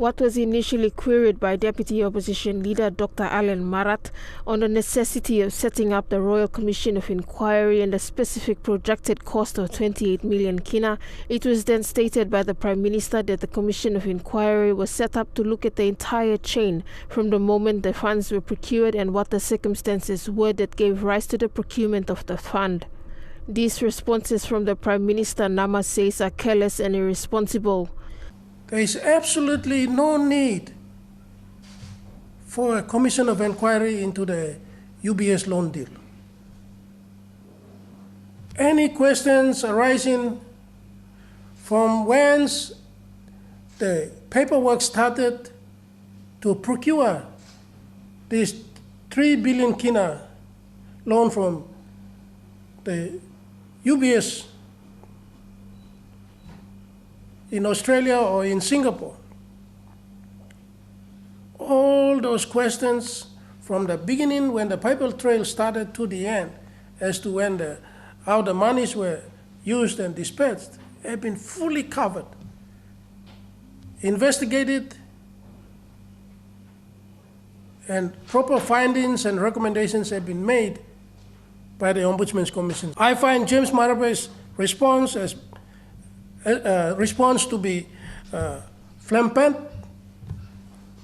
What was initially queried by Deputy Opposition Leader Dr. Alan Marape on the necessity of setting up the Royal Commission of Inquiry and the specific projected cost of 28 million kina, it was then stated by the Prime Minister that the Commission of Inquiry was set up to look at the entire chain from the moment the funds were procured and what the circumstances were that gave rise to the procurement of the fund. These responses from the Prime Minister, Namah says, are careless and irresponsible. There is absolutely no need for a commission of inquiry into the UBS loan deal. Any questions arising from whence the paperwork started to procure this 3 billion kina loan from the UBS in Australia or in Singapore. All those questions from the beginning when the paper trail started to the end as to when how the monies were used and dispensed have been fully covered, investigated, and proper findings and recommendations have been made by the Ombudsman Commission. I find James Marape's response to be flamboyant,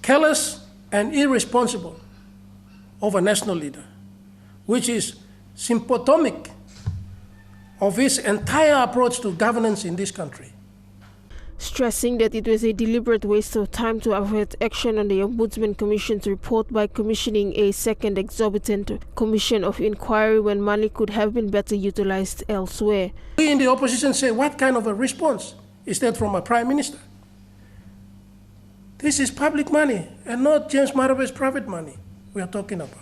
careless, and irresponsible of a national leader, which is symptomatic of his entire approach to governance in this country. Stressing that it was a deliberate waste of time to avoid action on the Ombudsman Commission's report by commissioning a second exorbitant commission of inquiry when money could have been better utilized elsewhere. We in the opposition say, what kind of a response is that from a Prime Minister? This is public money and not James Marape's private money we are talking about.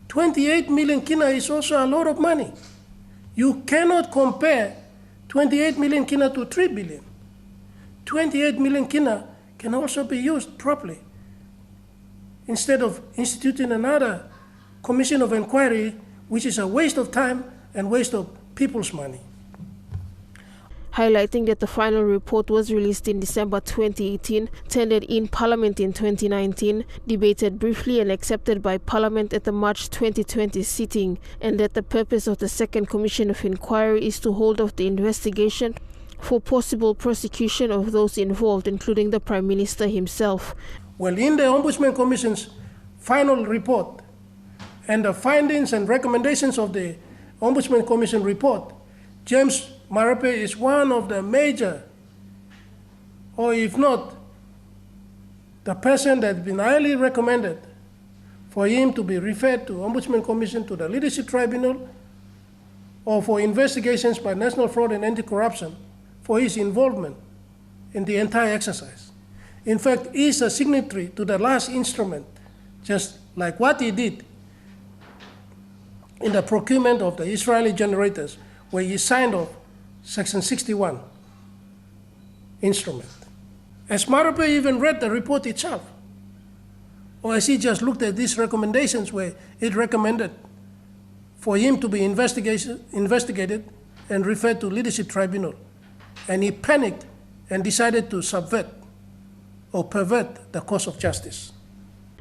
28 million kina is also a lot of money. You cannot compare 28 million kina to 3 billion. 28 million kina can also be used properly instead of instituting another commission of inquiry, which is a waste of time and waste of people's money. Highlighting that the final report was released in December 2018, tendered in Parliament in 2019, debated briefly and accepted by Parliament at the March 2020 sitting, and that the purpose of the second commission of inquiry is to hold off the investigation for possible prosecution of those involved, including the Prime Minister himself. Well, in the Ombudsman Commission's final report and the findings and recommendations of the Ombudsman Commission report, James Marape is one of the major, or if not, the person that's been highly recommended for him to be referred to Ombudsman Commission, to the Leadership Tribunal, or for investigations by National Fraud and Anti-Corruption for his involvement in the entire exercise. In fact, he is a signatory to the last instrument, just like what he did in the procurement of the Israeli generators, where he signed off Section 61 instrument. Has Marape even read the report itself? Or has he just looked at these recommendations where it recommended for him to be investigated and referred to Leadership Tribunal? And he panicked and decided to subvert or pervert the course of justice.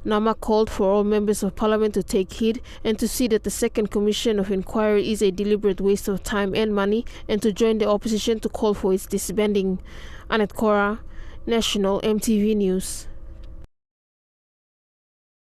Namah called for all members of Parliament to take heed and to see that the second commission of inquiry is a deliberate waste of time and money, and to join the opposition to call for its disbanding. Anet Kora, National MTV News.